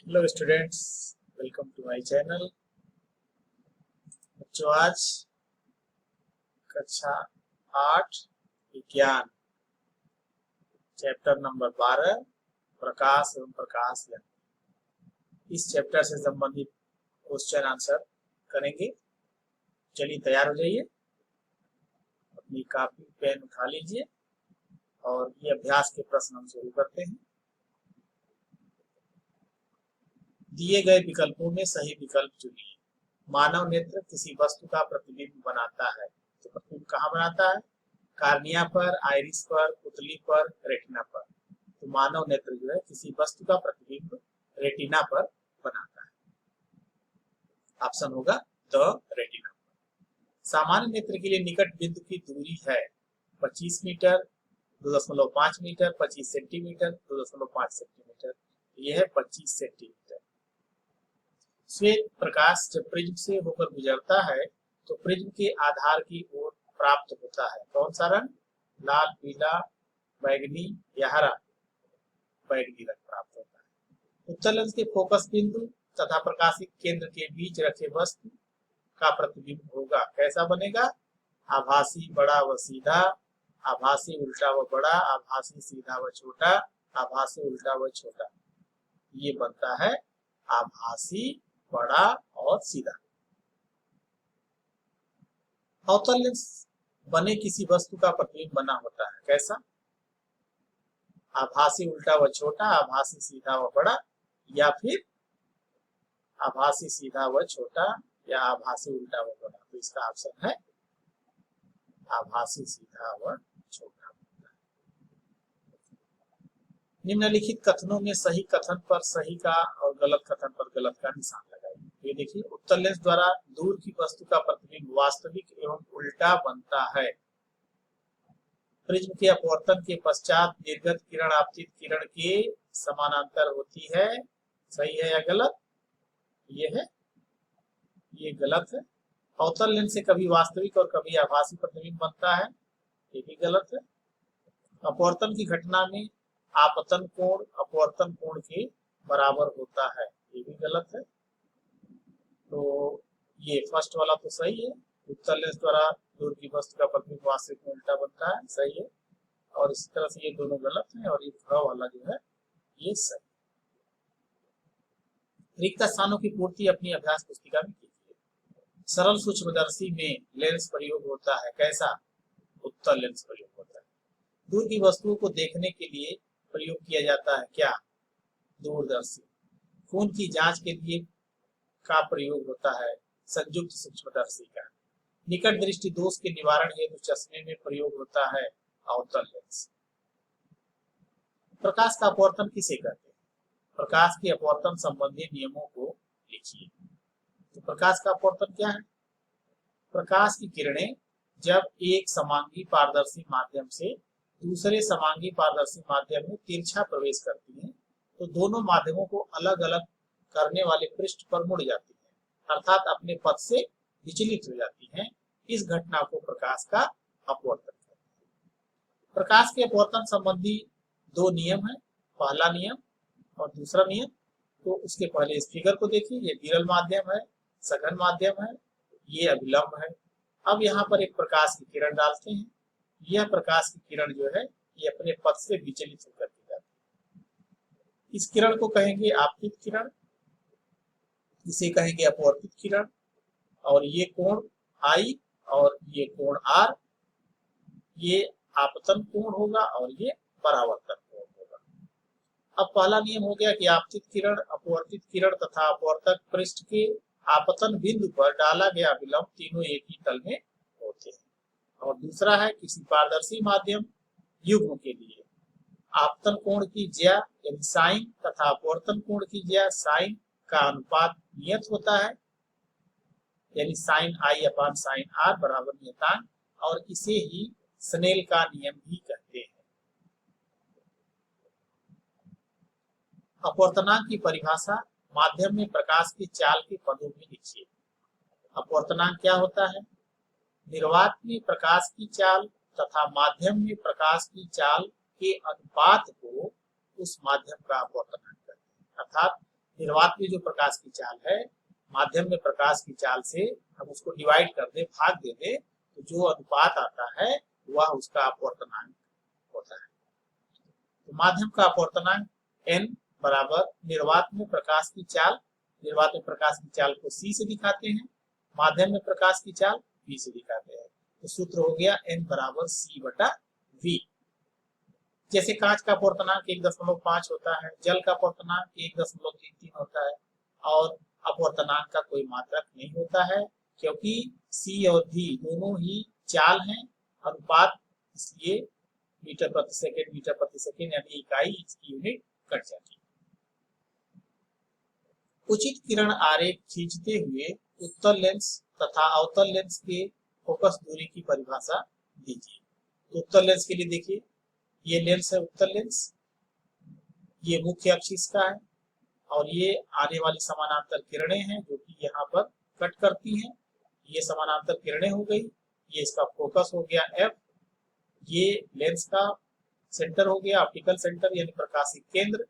Hello students, welcome to my channel. बच्चों, आज कक्षा 8 विज्ञान चैप्टर नंबर 12 प्रकाश एवं प्रकाश लहर, इस चैप्टर से संबंधित क्वेश्चन आंसर करेंगे। चलिए तैयार हो जाइए, अपनी कॉपी पेन उठा लीजिए और ये अभ्यास के प्रश्न हम शुरू करते हैं। दिए गए विकल्पों में सही विकल्प चुनिए। मानव नेत्र किसी वस्तु का प्रतिबिंब बनाता है, तो प्रतिबिंब कहाँ बनाता है? कार्निया पर, आइरिस पर, पुतली पर, रेटिना पर। तो मानव नेत्र जो है किसी वस्तु का प्रतिबिंब रेटिना पर बनाता है। ऑप्शन होगा द रेटिना। सामान्य नेत्र के लिए निकट बिंदु की दूरी है 25 मीटर, 2.5 मीटर, 25 सेंटीमीटर, 2.5 सेंटीमीटर। यह है 25 सेंटीमीटर। श्वेत प्रकाश जब प्रिज्म से होकर गुजरता है तो प्रिज्म के आधार की ओर प्राप्त होता है कौन सा रंग? लाल, पीला, बैगनी या हरा? बैगनी रंग प्राप्त होता है। उत्तल लेंस के फोकस बिंदु तथा प्रकाशिक केंद्र के बीच रखे वस्तु का प्रतिबिंब होगा कैसा बनेगा? आभासी बड़ा व सीधा, आभासी उल्टा व बड़ा, आभासी सीधा व छोटा, आभासी उल्टा व छोटा। ये बनता है आभासी बड़ा और सीधा। अवतल लेंस बने किसी वस्तु का प्रतिबिंब बना होता है कैसा? आभासी उल्टा व छोटा, आभासी सीधा व बड़ा, या फिर आभासी सीधा व छोटा या आभासी उल्टा व बड़ा। तो इसका ऑप्शन है आभासी सीधा व छोटा। निम्नलिखित कथनों में सही कथन पर सही का और गलत कथन पर गलत का निशान लगाइए। ये देखिए, उत्तल लेंस द्वारा दूर की वस्तु का प्रतिबिंब वास्तविक एवं उल्टा बनता है। प्रिज्म के अपवर्तन के पश्चात निर्गत किरण आपतित किरण के समानांतर होती है। सही है या गलत? ये गलत है। अवतल लेंस से कभी वास्तविक और कभी आभासी प्रतिबिंब बनता है, ये भी गलत है। अपवर्तन की घटना में आपतन कोण अपवर्तन कोण के बराबर होता है, ये भी गलत है। तो ये फर्स्ट वाला तो सही है, उत्तल लेंस द्वारा दूर की वस्तु का प्रतिबिंब वास्तविक में उल्टा बनता है, सही है। और इस तरह से ये दोनों गलत हैं और ये ख वाला जो है ये सही। रिक्त स्थानों की पूर्ति अपनी अभ्यास पुस्तिका में कीजिए। सरल सूक्ष्मदर्शी में लेंस प्रयोग होता है कैसा? उत्तल लेंस प्रयोग होता है। दूर की वस्तुओं को देखने के लिए प्रयोग किया जाता है क्या? दूरदर्शी। खून की जांच के लिए का प्रयोग होता है संयुक्त सूक्ष्मदर्शी का। निकट दृष्टि दोष के निवारण हेतु चश्मे में प्रयोग होता है अवतल लेंस। प्रकाश का अपवर्तन किसे कहते हैं? प्रकाश के अपवर्तन संबंधी नियमों को लिखिए। तो प्रकाश का अपवर्तन क्या है? प्रकाश की किरणें जब एक समांगी पारदर्शी माध्यम से दूसरे समांगी पारदर्शी माध्यम में तिरछा प्रवेश करती हैं तो दोनों माध्यमों को अलग अलग करने वाले पृष्ठ पर मुड़ जाती हैं, अर्थात अपने पथ से विचलित हो जाती हैं। इस घटना को प्रकाश का अपवर्तन कहते हैं। प्रकाश के अपवर्तन संबंधी दो नियम है, पहला नियम और दूसरा नियम। तो उसके पहले इस फिगर को देखिए, ये विरल माध्यम है, सघन माध्यम है, ये अभिलंब है। अब यहाँ पर एक प्रकाश की किरण डालते हैं। यह प्रकाश की किरण जो है ये अपने पथ से विचलित होकर के जाती है। इस किरण को कहेंगे आपतित किरण, इसे कहेंगे अपवर्तित किरण। और ये कोण I और ये कोण R, ये आपतन कोण होगा और ये परावर्तन कोण होगा। अब पहला नियम हो गया कि आपतित किरण, अपवर्तित किरण तथा अपवर्तक पृष्ठ के आपतन बिंदु पर डाला गया विलंब तीनों एक ही तल में होते हैं। और दूसरा है किसी पारदर्शी माध्यम युग्म के लिए आपतन कोण की ज्या यानी साइन तथा अपवर्तन कोण की ज्या साइन का अनुपात नियत होता है, यानी sine I upon sine R बराबर नियतांक, और इसे ही स्नेल का नियम भी कहते हैं। अपवर्तनांक की परिभाषा माध्यम में प्रकाश की चाल के पदों में लिखिए। अपवर्तनांक क्या होता है? निर्वात में प्रकाश की चाल तथा माध्यम में प्रकाश की चाल के अनुपात को उस माध्यम का अपवर्तनांक कहते हैं। अर्थात निर्वात में जो प्रकाश की चाल है, माध्यम में प्रकाश की चाल से हम उसको डिवाइड कर दे, भाग दे दे, तो जो अनुपात आता है वह उसका अपवर्तनांक होता है। तो माध्यम का अपवर्तनांक n बराबर निर्वात में प्रकाश की चाल, निर्वात में प्रकाश की चाल को c से दिखाते हैं, माध्यम में प्रकाश की चाल v से दिखाते हैं। तो सूत्र हो गया n बराबर c बटा v। जैसे कांच का अपवर्तनांक 1.5 होता है, जल का अपवर्तनांक 1.33 होता है, और अपवर्तनांक का कोई मात्रक नहीं होता है, क्योंकि c और v दोनों ही चाल हैं, अनुपात, इसलिए मीटर प्रति सेकेंड यानी इकाई, इसकी यूनिट कट जाती है। उचित किरण आरेख खींचते हुए उत्तल लेंस तथा अवतल लेंस के फोकस दूरी की परिभाषा दीजिए। तो उत्तल लेंस के लिए देखिए, ये लेंस है उत्तल लेंस, ये मुख्य अक्ष इसका है, और ये आने वाली समानांतर किरणें हैं जो कि यहाँ पर कट करती हैं। ये समानांतर किरणें हो गई, ये इसका फोकस हो गया F, ये लेंस का सेंटर हो गया, ऑप्टिकल सेंटर यानी प्रकाशिक केंद्र।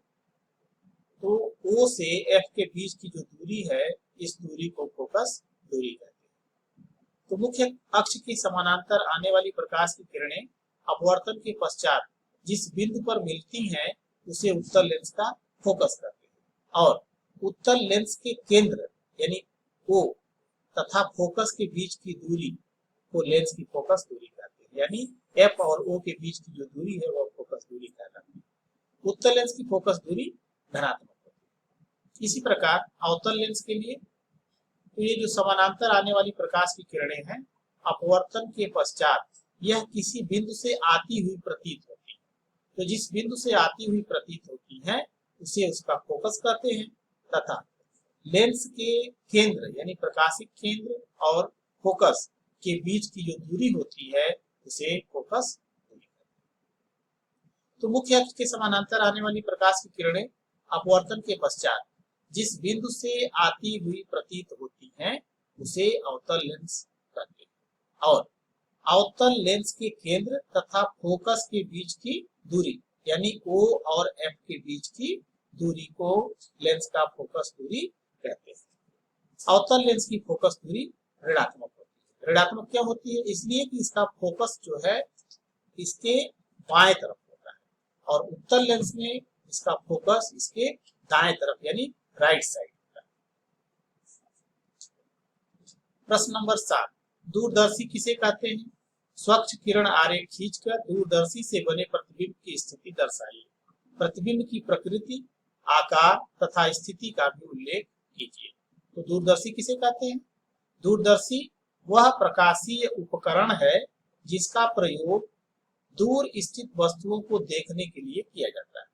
तो O से F के बीच की जो दूरी है, इस दूरी को फोकस दूरी कहते हैं। तो मुख्य अक्ष के समानांतर आने वाली प्रकाश की किरणें अपवर्तन के पश्चात जिस बिंदु पर मिलती हैं, उसे उत्तल लेंस का फोकस करते हैं, और उत्तल लेंस के केंद्र यानी O तथा फोकस के बीच की दूरी को लेंस की फोकस दूरी कहते हैं, यानी F और O के बीच की जो दूरी है वह फोकस दूरी कहलाती है। उत्तल लेंस की फोकस दूरी धनात्मक होती है। इसी प्रकार अवतल लेंस के लिए, तो ये जो समानांतर आने वाली प्रकाश की किरणें हैं, अपवर्तन के पश्चात यह किसी बिंदु से आती हुई प्रतीत होती है। तो जिस बिंदु से आती हुई प्रतीत होती है उसे उसका फोकस कहते हैं, तथा लेंस के केंद्र यानी प्रकाशिक केंद्र और फोकस के बीच की जो दूरी होती है उसे फोकस दूरी कहते हैं। तो मुख्य अक्ष के समानांतर आने वाली प्रकाश की किरणें अपवर्तन के पश्चात जिस बिंदु से आती हुई प्रतीत होती हैं उसे अवतल लेंस कहते हैं, और अवतल लेंस के केंद्र तथा फोकस के बीच की दूरी यानी O और F के बीच की दूरी को लेंस का फोकस दूरी कहते हैं। अवतल लेंस की फोकस दूरी ऋणात्मक होती है। ऋणात्मक क्या होती है? इसलिए कि इसका फोकस जो है इसके बाएं तरफ होता है, और उत्तल लेंस में इसका फोकस इसके दाएं तरफ यानी राइट साइड होता है। प्रश्न नंबर 7, दूरदर्शी किसे कहते हैं? स्वच्छ किरण आरेख खींचकर दूरदर्शी से बने प्रतिबिंब की स्थिति दर्शाइए। प्रतिबिंब की प्रकृति, आकार तथा स्थिति का भी उल्लेख कीजिए। तो दूरदर्शी किसे कहते हैं? दूरदर्शी वह प्रकाशीय उपकरण है जिसका प्रयोग दूर स्थित वस्तुओं को देखने के लिए किया जाता है।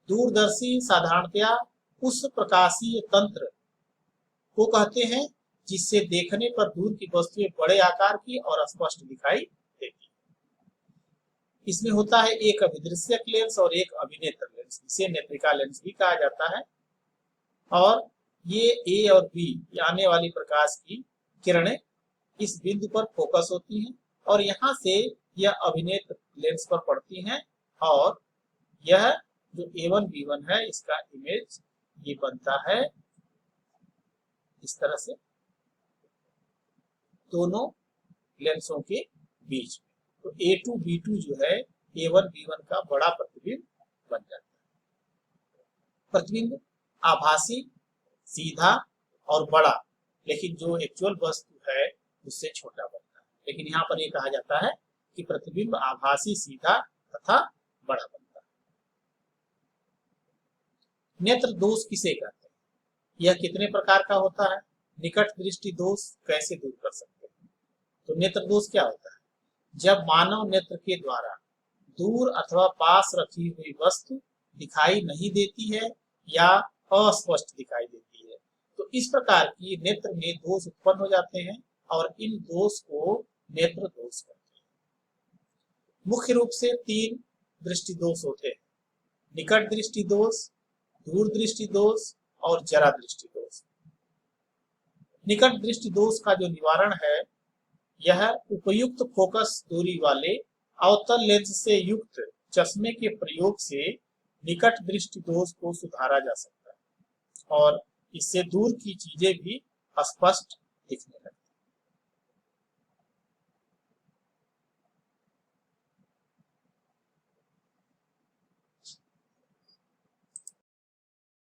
दूरदर्शी साधारणतया उस प्रकाशीय तंत्र को कहते हैं जिससे देखने पर दूर की वस्तुएं बड़े आकार की और स्पष्ट दिखाई देती है। इसमें होता है एक अभिदृश्यक लेंस और एक अभिनेत्र लेंस, इसे नेत्रिका लेंस भी कहा जाता है। और ये ए और बी आने वाली प्रकाश की किरणें इस बिंदु पर फोकस होती हैं, और यहाँ से यह अभिनेत्र लेंस पर पड़ती हैं, और यह जो A1 B1 है इसका इमेज ये बनता है इस तरह से दोनों लेंसों के बीच में। तो A2 B2 जो है A1 B1 का बड़ा प्रतिबिंब बन जाता है। प्रतिबिंब आभासी, सीधा और बड़ा, लेकिन जो एक्चुअल वस्तु है उससे छोटा बनता है। लेकिन यहाँ पर ये कहा जाता है कि प्रतिबिंब आभासी, सीधा तथा बड़ा बनता है। नेत्र दोष किसे कहते हैं? यह कितने प्रकार का होता है? निकट दृष्टि दोष कैसे दूर कर सकते हैं? तो नेत्र दोष क्या होता है? जब मानव नेत्र के द्वारा दूर अथवा पास रखी हुई वस्तु दिखाई नहीं देती है या अस्पष्ट दिखाई देती है, तो इस प्रकार की नेत्र में दोष उत्पन्न हो जाते हैं, और इन दोष को नेत्र दोष कहते हैं। मुख्य रूप से 3 दृष्टि दोष होते हैं: निकट दृष्टि दोष, दूर दृष्टि दोष और जरा दृष्टि दोष। निकट दृष्टि दोष का जो निवारण है, यह उपयुक्त फोकस दूरी वाले अवतल लेंस से युक्त चश्मे के प्रयोग से निकट दृष्टि दोष को सुधारा जा सकता है। और इससे दूर की चीजें भी स्पष्ट दिखने लगती हैं।